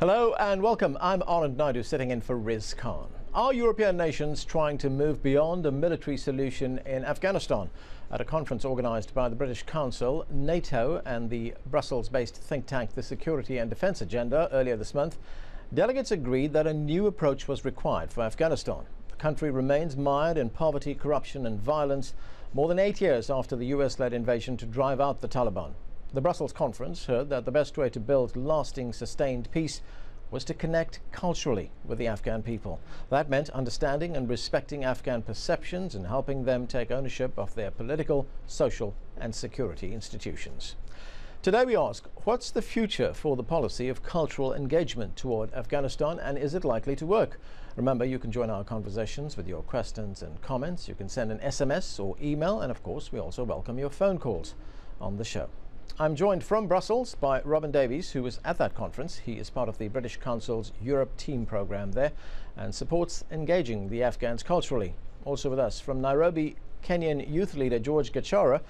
Hello and welcome. I'm Anand Naidu sitting in for Riz Khan. Are European nations trying to move beyond a military solution in Afghanistan? At a conference organised by the British Council, NATO and the Brussels-based think tank the Security and Defence Agenda earlier this month, delegates agreed that a new approach was required for Afghanistan. The country remains mired in poverty, corruption and violence more than 8 years after the US-led invasion to drive out the Taliban. The Brussels conference heard that the best way to build lasting, sustained peace was to connect culturally with the Afghan people. That meant understanding and respecting Afghan perceptions and helping them take ownership of their political, social and security institutions. Today we ask, what's the future for the policy of cultural engagement toward Afghanistan, and is it likely to work? Remember, you can join our conversations with your questions and comments. You can send an SMS or email, and of course we also welcome your phone calls on the show. I'm joined from Brussels by Robin Davies, who was at that conference. He is part of the British Council's Europe team programme there and supports engaging the Afghans culturally. Also with us from Nairobi, Kenyan youth leader George Gachara,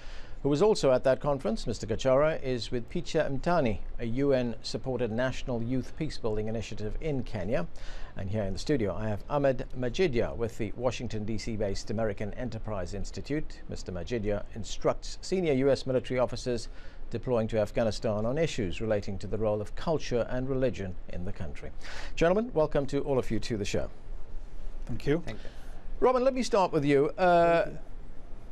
who was also at that conference. Mr. Gachara is with Picha Mtani, a UN-supported national youth peacebuilding initiative in Kenya. And here in the studio, I have Ahmed Majidia with the Washington, D.C.-based American Enterprise Institute. Mr. Majidia instructs senior U.S. military officers deploying to Afghanistan on issues relating to the role of culture and religion in the country. Gentlemen, welcome to all of you to the show. Thank you. Thank you. Robin, let me start with you.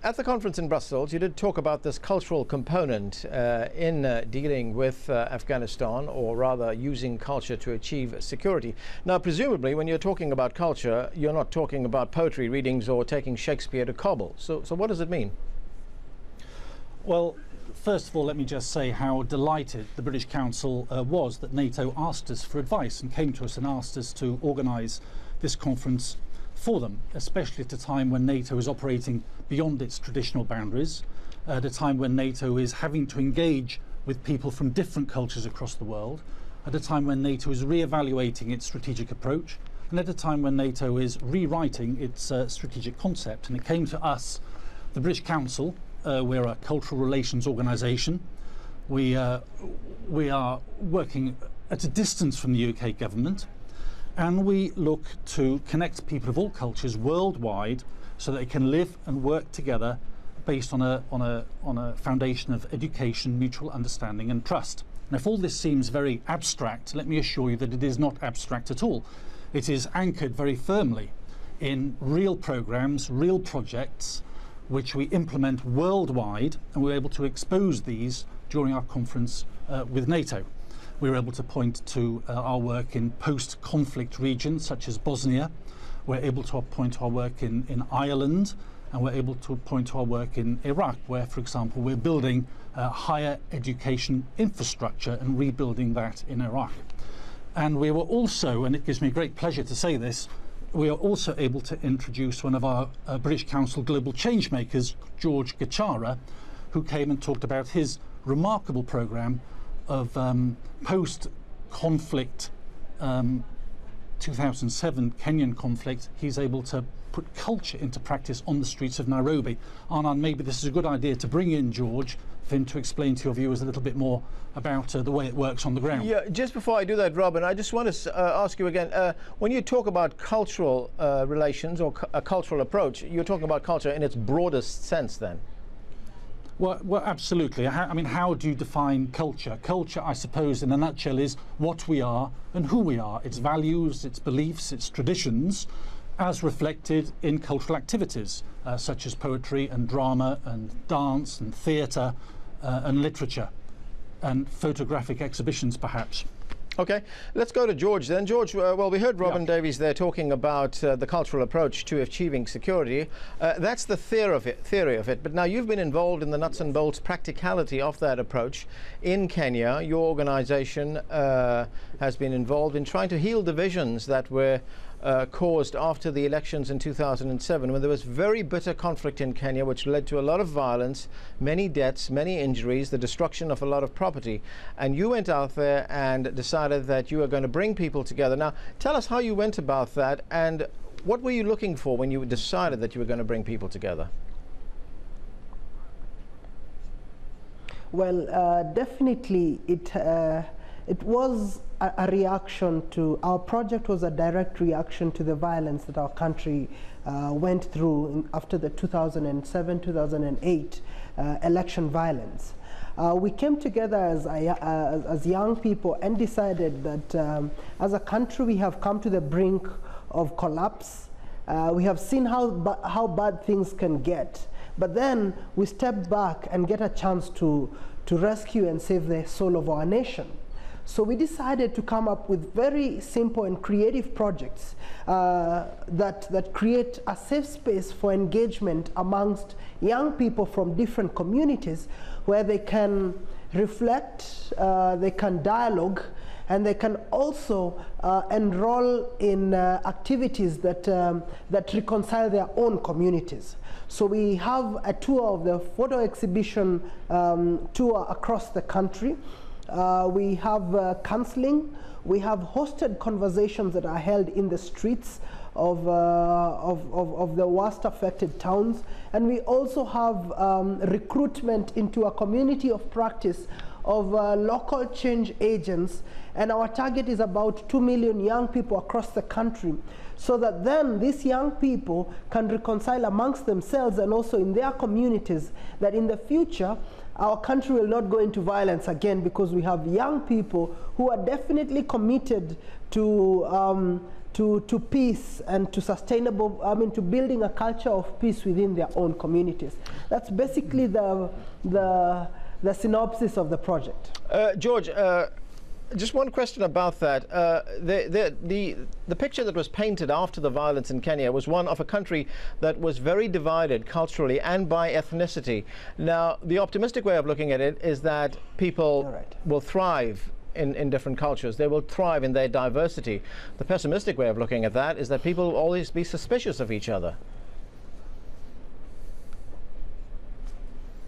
At the conference in Brussels, you did talk about this cultural component in dealing with Afghanistan, or rather using culture to achieve security. Now, presumably, when you're talking about culture, you're not talking about poetry readings or taking Shakespeare to Kabul. So what does it mean? Well, first of all, let me just say how delighted the British Council was that NATO asked us for advice and came to us and asked us to organise this conference for them, especially at a time when NATO is operating beyond its traditional boundaries, at a time when NATO is having to engage with people from different cultures across the world, at a time when NATO is re-evaluating its strategic approach, and at a time when NATO is rewriting its strategic concept. And it came to us, the British Council. We're a cultural relations organisation. We are working at a distance from the UK government, and we look to connect people of all cultures worldwide so that they can live and work together based on a foundation of education, mutual understanding and trust. And if all this seems very abstract, let me assure you that it is not abstract at all. It is anchored very firmly in real programmes, real projects, which we implement worldwide, and we're able to expose these during our conference with NATO. We were able to point to our work in post-conflict regions such as Bosnia. We're able to point to our work in Ireland, and we're able to point to our work in Iraq, where, for example, we're building higher education infrastructure and rebuilding that in Iraq. And we were also, and it gives me great pleasure to say this, we are also able to introduce one of our British Council global change makers, George Gachara, who came and talked about his remarkable programme of post-conflict 2007 Kenyan conflict. He's able to put culture into practice on the streets of Nairobi. Anand, maybe this is a good idea to bring in George for him to explain to your viewers a little bit more about the way it works on the ground. Yeah, just before I do that, Robin, I just want to ask you again, when you talk about cultural relations or a cultural approach, you're talking about culture in its broadest sense then? Well, absolutely. I mean, how do you define culture? Culture, I suppose, in a nutshell, is what we are and who we are, its values, its beliefs, its traditions, as reflected in cultural activities, such as poetry and drama and dance and theatre and literature and photographic exhibitions, perhaps. Okay, let's go to George then. George, well, we heard Robin Davies there talking about the cultural approach to achieving security. That's the theory of it. But now you've been involved in the nuts and bolts practicality of that approach in Kenya. Your organisation has been involved in trying to heal divisions that were caused after the elections in 2007, when there was very bitter conflict in Kenya, which led to a lot of violence, many deaths, many injuries, the destruction of a lot of property. And you went out there and decided that you were going to bring people together. Now, tell us how you went about that, and what were you looking for when you decided that you were going to bring people together? Well, definitely it was a reaction to, our project was a direct reaction to the violence that our country went through after the 2007-2008 election violence. We came together as young people and decided that as a country we have come to the brink of collapse. We have seen how bad things can get, but then we stepped back and get a chance to rescue and save the soul of our nation. So we decided to come up with very simple and creative projects that create a safe space for engagement amongst young people from different communities, where they can reflect, they can dialogue, and they can also enroll in activities that reconcile their own communities. So we have a tour of the photo exhibition tour across the country. We have counseling. We have hosted conversations that are held in the streets of the worst affected towns. And we also have recruitment into a community of practice of local change agents. And our target is about 2 million young people across the country, so that then these young people can reconcile amongst themselves and also in their communities, that in the future our country will not go into violence again, because we have young people who are definitely committed to peace and to sustainable, to building a culture of peace within their own communities. That's basically the synopsis of the project. George, just one question about that. The picture that was painted after the violence in Kenya was one of a country that was very divided culturally and by ethnicity. Now, the optimistic way of looking at it is that people will thrive in different cultures. They will thrive in their diversity. The pessimistic way of looking at that is that people will always be suspicious of each other.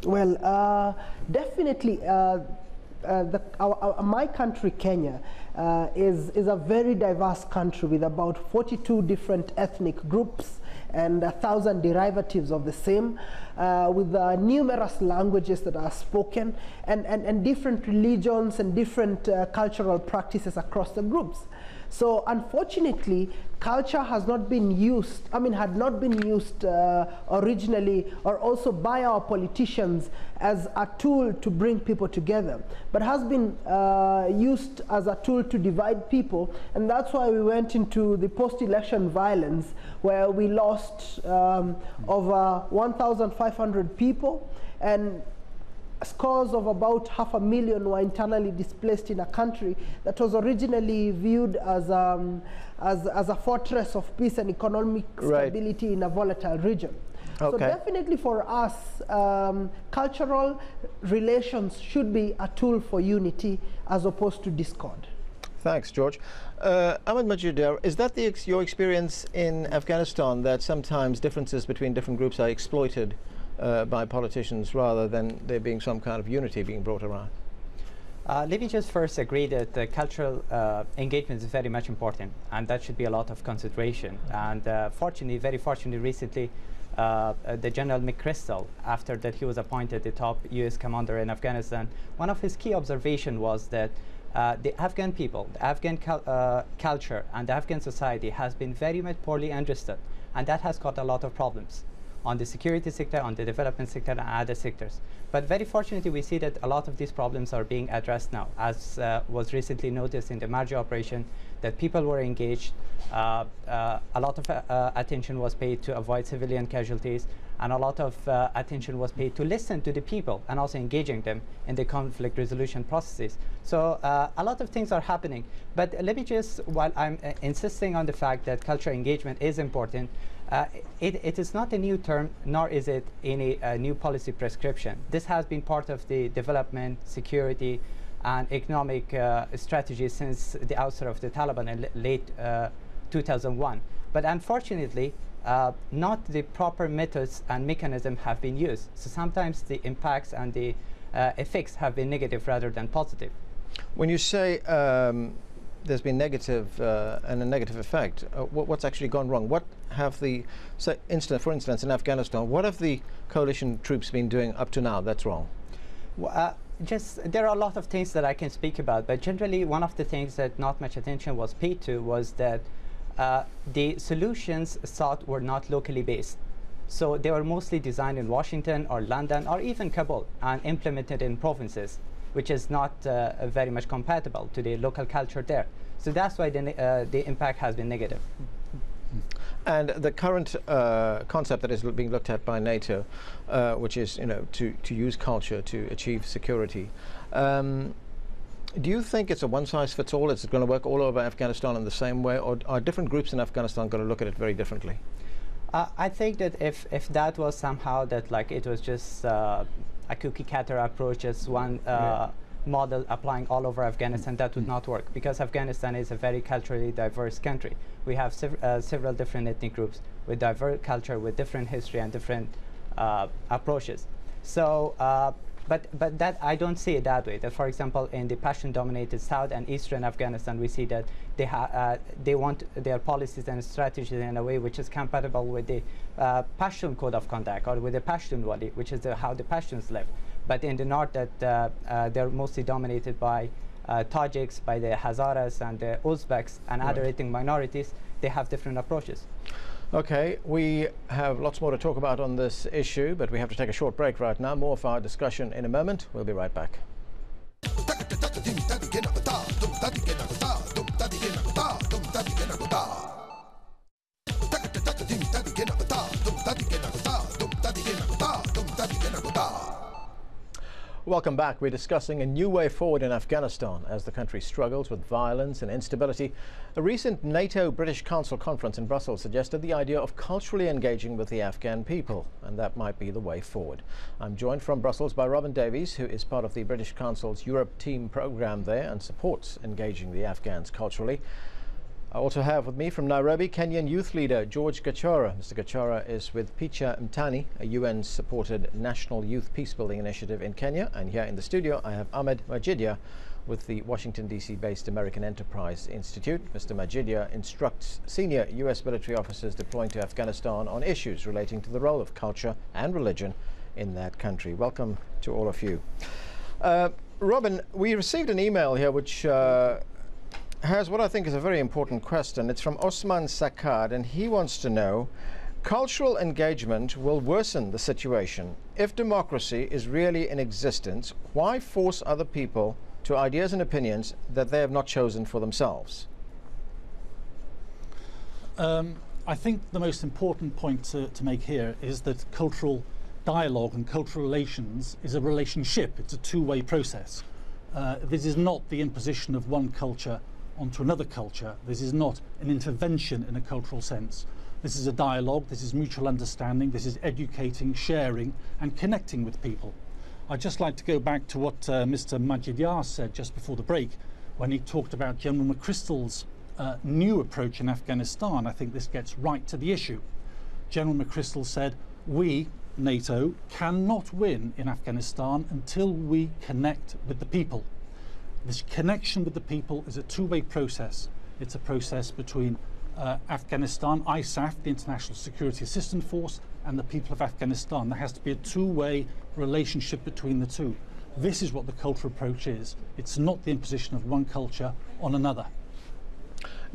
Well, definitely. My country, Kenya, is a very diverse country with about 42 different ethnic groups and 1,000 derivatives of the same, with numerous languages that are spoken, and different religions and different cultural practices across the groups. So unfortunately, culture has not been used, had not been used originally or also by our politicians as a tool to bring people together, but has been used as a tool to divide people. And that's why we went into the post-election violence, where we lost over 1,500 people, and scores of about 500,000 were internally displaced in a country that was originally viewed as a fortress of peace and economic stability in a volatile region. Okay. So definitely for us, cultural relations should be a tool for unity as opposed to discord. Thanks, George. Ahmed Majidar, is that your experience in Afghanistan, that sometimes differences between different groups are exploited by politicians rather than there being some kind of unity being brought around? Let me just first agree that the cultural engagement is very much important, and that should be a lot of consideration. And fortunately, very fortunately, recently, the General McChrystal, after that he was appointed the top US commander in Afghanistan, one of his key observations was that the Afghan people, the Afghan culture and the Afghan society has been very much poorly understood, and that has caused a lot of problems on the security sector, on the development sector, and other sectors. But very fortunately, we see that a lot of these problems are being addressed now, as was recently noticed in the Marja operation, that people were engaged. A lot of attention was paid to avoid civilian casualties, and a lot of attention was paid to listen to the people and also engaging them in the conflict resolution processes. So a lot of things are happening. But let me just, while I'm insisting on the fact that cultural engagement is important, it is not a new term, nor is it any new policy prescription. This has been part of the development, security, and economic strategy since the outset of the Taliban in late 2001. But unfortunately, not the proper methods and mechanisms have been used. So sometimes the impacts and the effects have been negative rather than positive. When you say there's been negative and a negative effect, what's actually gone wrong? What have the, for instance, in Afghanistan, what have the coalition troops been doing up to now that's wrong? There are a lot of things that I can speak about, but generally one of the things that not much attention was paid to was that the solutions sought were not locally based. So they were mostly designed in Washington or London or even Kabul and implemented in provinces, which is not very much compatible to the local culture there. So that's why the impact has been negative. And the current concept that is being looked at by NATO, which is, to use culture to achieve security, do you think it's a one-size-fits-all? Is it going to work all over Afghanistan in the same way, or are different groups in Afghanistan going to look at it very differently? I think that if that was somehow that like it was just a cookie-cutter approach, just one model applying all over Afghanistan, that would not work, because Afghanistan is a very culturally diverse country. We have several different ethnic groups with diverse culture, with different history and different approaches. So, but that I don't see it that way. That, for example, in the Pashtun-dominated South and Eastern Afghanistan, we see that they want their policies and strategies in a way which is compatible with the Pashtun code of conduct or with the Pashtun Wali, which is how the Pashtuns live. But in the north, that they're mostly dominated by Tajiks, by the Hazaras and the Uzbeks and other ethnic minorities. They have different approaches. Okay, we have lots more to talk about on this issue, but we have to take a short break right now. More of our discussion in a moment. We'll be right back. Welcome back. We're discussing a new way forward in Afghanistan as the country struggles with violence and instability. A recent NATO-British Council conference in Brussels suggested the idea of culturally engaging with the Afghan people, and that might be the way forward. I'm joined from Brussels by Robin Davies, who is part of the British Council's Europe team program there and supports engaging the Afghans culturally. I also have with me from Nairobi, Kenyan youth leader George Gachara. Mr. Gachara is with Picha Mtani, a UN-supported national youth peacebuilding initiative in Kenya. And here in the studio, I have Ahmed Majidia with the Washington, D.C.-based American Enterprise Institute. Mr. Majidia instructs senior U.S. military officers deploying to Afghanistan on issues relating to the role of culture and religion in that country. Welcome to all of you. Robin, we received an email here which has what I think is a very important question. It's from Osman Sakad, and he wants to know, cultural engagement will worsen the situation. If democracy is really in existence, why force other people to ideas and opinions that they have not chosen for themselves? I think the most important point to make here is that cultural dialogue and cultural relations is a relationship. It's a two-way process. This is not the imposition of one culture onto another culture. This is not an intervention in a cultural sense. This is a dialogue, this is mutual understanding, this is educating, sharing and connecting with people. I'd just like to go back to what Mr. Majidia said just before the break when he talked about General McChrystal's new approach in Afghanistan. I think this gets right to the issue. General McChrystal said, we, NATO, cannot win in Afghanistan until we connect with the people. This connection with the people is a two-way process. It's a process between Afghanistan, ISAF, the International Security Assistance Force, and the people of Afghanistan. There has to be a two-way relationship between the two. This is what the cultural approach is. It's not the imposition of one culture on another.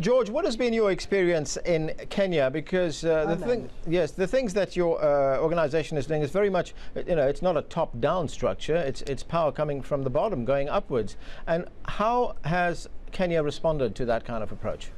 George, what has been your experience in Kenya? Because the things that your organization is doing is very much, it's not a top-down structure. It's power coming from the bottom, going upwards. And how has Kenya responded to that kind of approach?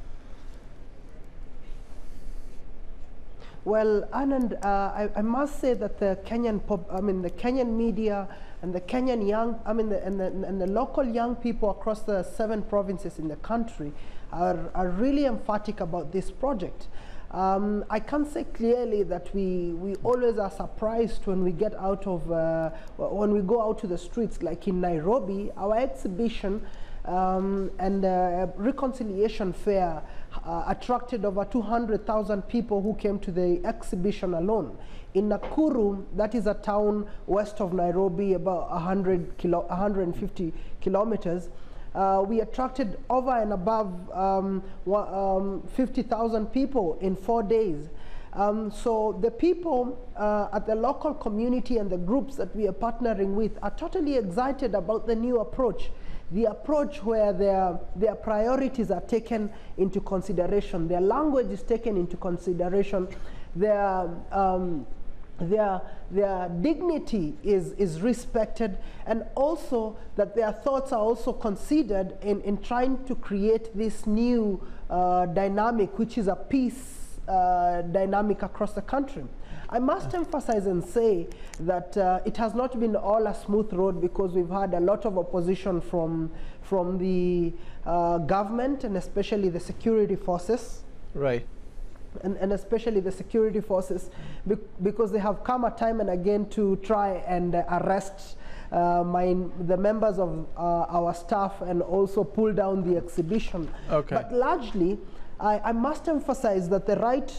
Well, Anand, I must say that the Kenyan media and the Kenyan young, and the local young people across the 7 provinces in the country are really emphatic about this project. I can say clearly that we always are surprised when we get out of, when we go out to the streets, like in Nairobi, our exhibition and reconciliation fair attracted over 200,000 people who came to the exhibition alone. In Nakuru, that is a town west of Nairobi, about 150 kilometers, we attracted over and above 50,000 people in 4 days. So the people at the local community and the groups that we are partnering with are totally excited about the new approach. The approach where their priorities are taken into consideration, their language is taken into consideration, their dignity is respected, and also that their thoughts are also considered in trying to create this new dynamic, which is a peace dynamic across the country. I must emphasize and say that it has not been all a smooth road, because we've had a lot of opposition from the government, and especially the security forces. Right. And especially the security forces, because they have come time and again to try and arrest the members of our staff and also pull down the exhibition. Okay. But largely, I must emphasize that the right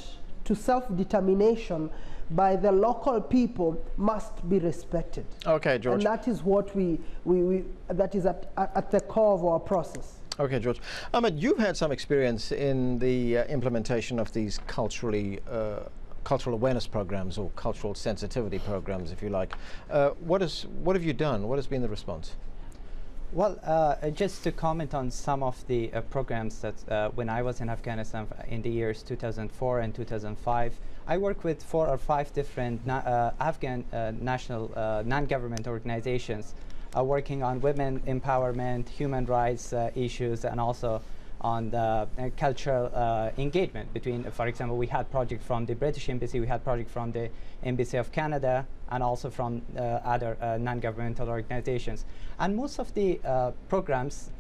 to self-determination by the local people must be respected. Okay, George. And that is what that is at the core of our process. Okay, George. Ahmed, you've had some experience in the implementation of these cultural awareness programs, or cultural sensitivity programs, if you like. What have you done? What has been the response? Well, just to comment on some of the programs that when I was in Afghanistan in the years 2004 and 2005, I worked with 4 or 5 different Afghan national non-government organizations working on women empowerment, human rights issues, and also on the cultural engagement between, for example, we had project from the British Embassy, we had project from the Embassy of Canada, and also from other non-governmental organizations. And most of the programs,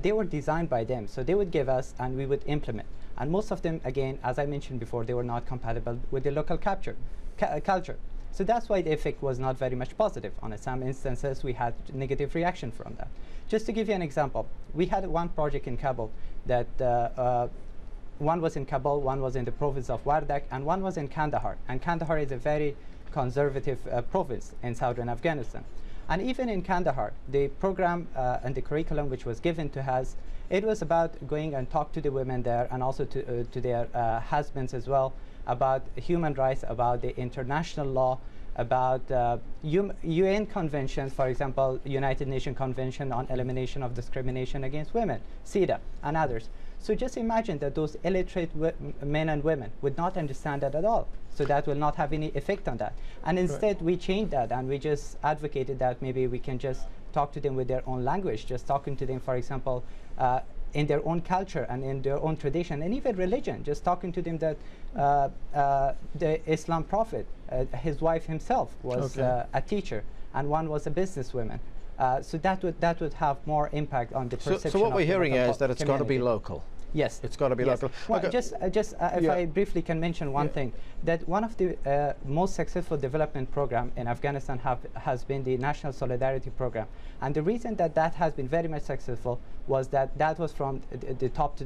they were designed by them, so they would give us and we would implement. And most of them, again, as I mentioned before, they were not compatible with the local culture. So that's why the effect was not very much positive. On some instances, we had negative reaction from that. Just to give you an example, we had one project in Kabul that one was in Kabul, one was in the province of Wardak, and one was in Kandahar. And Kandahar is a very conservative province in southern Afghanistan. And even in Kandahar, the program and the curriculum which was given to us, it was about going and talk to the women there, and also to their husbands as well, about human rights, about the international law, about UN conventions, for example, United Nations Convention on Elimination of Discrimination Against Women, CEDAW, and others. So just imagine that those illiterate men and women would not understand that at all. So that will not have any effect on that. And instead, we changed that, and we just advocated that maybe we can just talk to them with their own language, just talking to them, for example, in their own culture and in their own tradition, and even religion, just talking to them that the Islam prophet, his wife himself was a teacher, and one was a businesswoman. So that would have more impact on the perception. So what we're hearing is that it's got to be local. Yes. It's got to be local. Well, okay. Just if I briefly can mention one thing, that one of the most successful development program in Afghanistan has been the National Solidarity Program. And the reason that that has been very much successful was that that was from the top to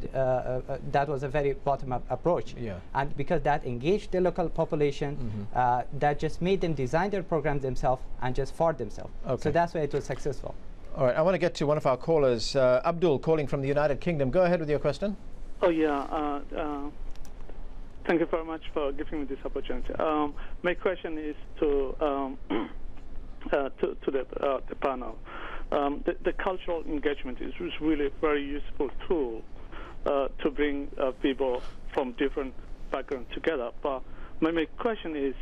that was a very bottom-up approach. Yeah. And because that engaged the local population, that just made them design their programs themselves and just for themselves. Okay. So that's why it was successful. All right, I want to get to one of our callers, Abdul, calling from the United Kingdom. Go ahead with your question. Oh, yeah. Thank you very much for giving me this opportunity. My question is to the panel. The cultural engagement is really a very useful tool to bring people from different backgrounds together. But my question is,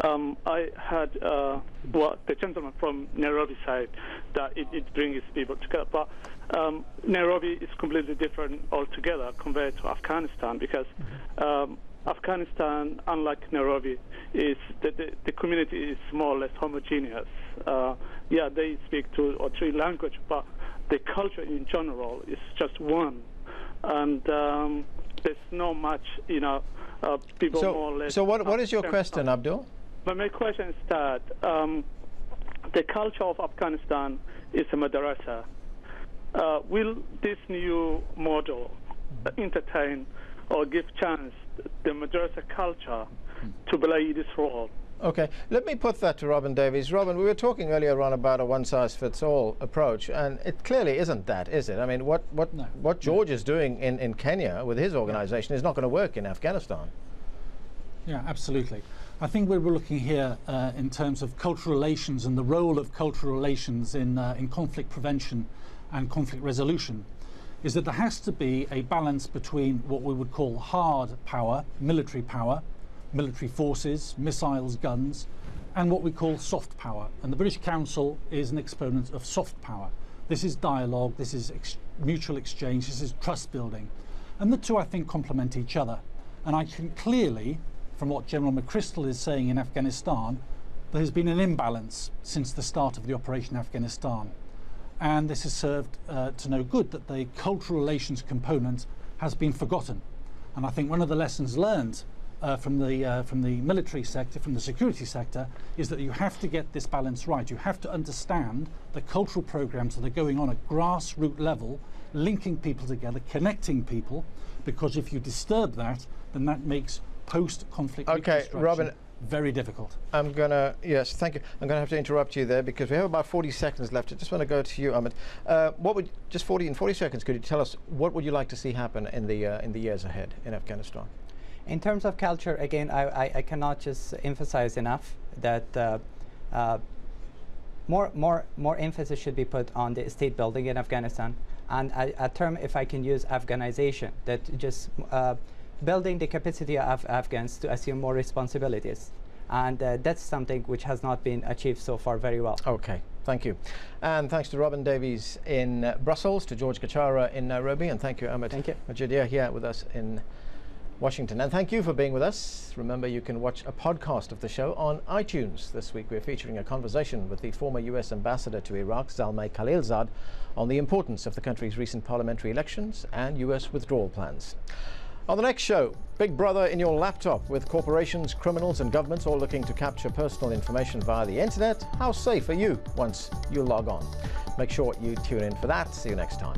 I heard the gentleman from Nairobi side that it brings people together, but Nairobi is completely different altogether compared to Afghanistan, because Afghanistan, unlike Nairobi, is the community is more or less homogeneous. Yeah, they speak 2 or 3 languages, but the culture in general is just one, and there's not much, people more or less. So what is your question, Abdul? But my question is that the culture of Afghanistan is a madrasa. Will this new model entertain or give chance the madrasa culture to play this role? Okay, let me put that to Robin Davies. Robin, we were talking earlier on about a one-size-fits-all approach, and it clearly isn't that, is it? I mean, what George is doing in Kenya with his organization is not going to work in Afghanistan. Yeah, absolutely. I think we're looking here in terms of cultural relations and the role of cultural relations in conflict prevention and conflict resolution, is that there has to be a balance between what we would call hard power, military forces, missiles, guns, and what we call soft power. And the British Council is an exponent of soft power. This is dialogue, this is mutual exchange, this is trust building. And the two, I think, complement each other. And I can clearly, from what General McChrystal is saying in Afghanistan, there has been an imbalance since the start of the operation in Afghanistan. And this has served to no good, that the cultural relations component has been forgotten. And I think one of the lessons learned from the military sector, from the security sector, is that you have to get this balance right. You have to understand the cultural programs that are going on at grassroots level, linking people together, connecting people, because if you disturb that, then that makes post-conflict reconstruction very difficult. I'm gonna, yes, thank you. I'm gonna have to interrupt you there because we have about 40 seconds left. I just want to go to you, Ahmed. In 40 seconds, could you tell us what would you like to see happen in the years ahead in Afghanistan? In terms of culture, again, I cannot just emphasize enough that more emphasis should be put on the state building in Afghanistan, and a term, if I can use, Afghanization, that just building the capacity of Afghans to assume more responsibilities. And that's something which has not been achieved so far very well. Okay, thank you. And thanks to Robin Davies in Brussels, to George Kachara in Nairobi, and thank you, Ahmed Majidia, here with us in Washington. And thank you for being with us. Remember, you can watch a podcast of the show on iTunes. This week we're featuring a conversation with the former US ambassador to Iraq, Zalmay Khalilzad, on the importance of the country's recent parliamentary elections and US withdrawal plans. On the next show, Big Brother in your laptop, with corporations, criminals and governments all looking to capture personal information via the internet. How safe are you once you log on? Make sure you tune in for that. See you next time.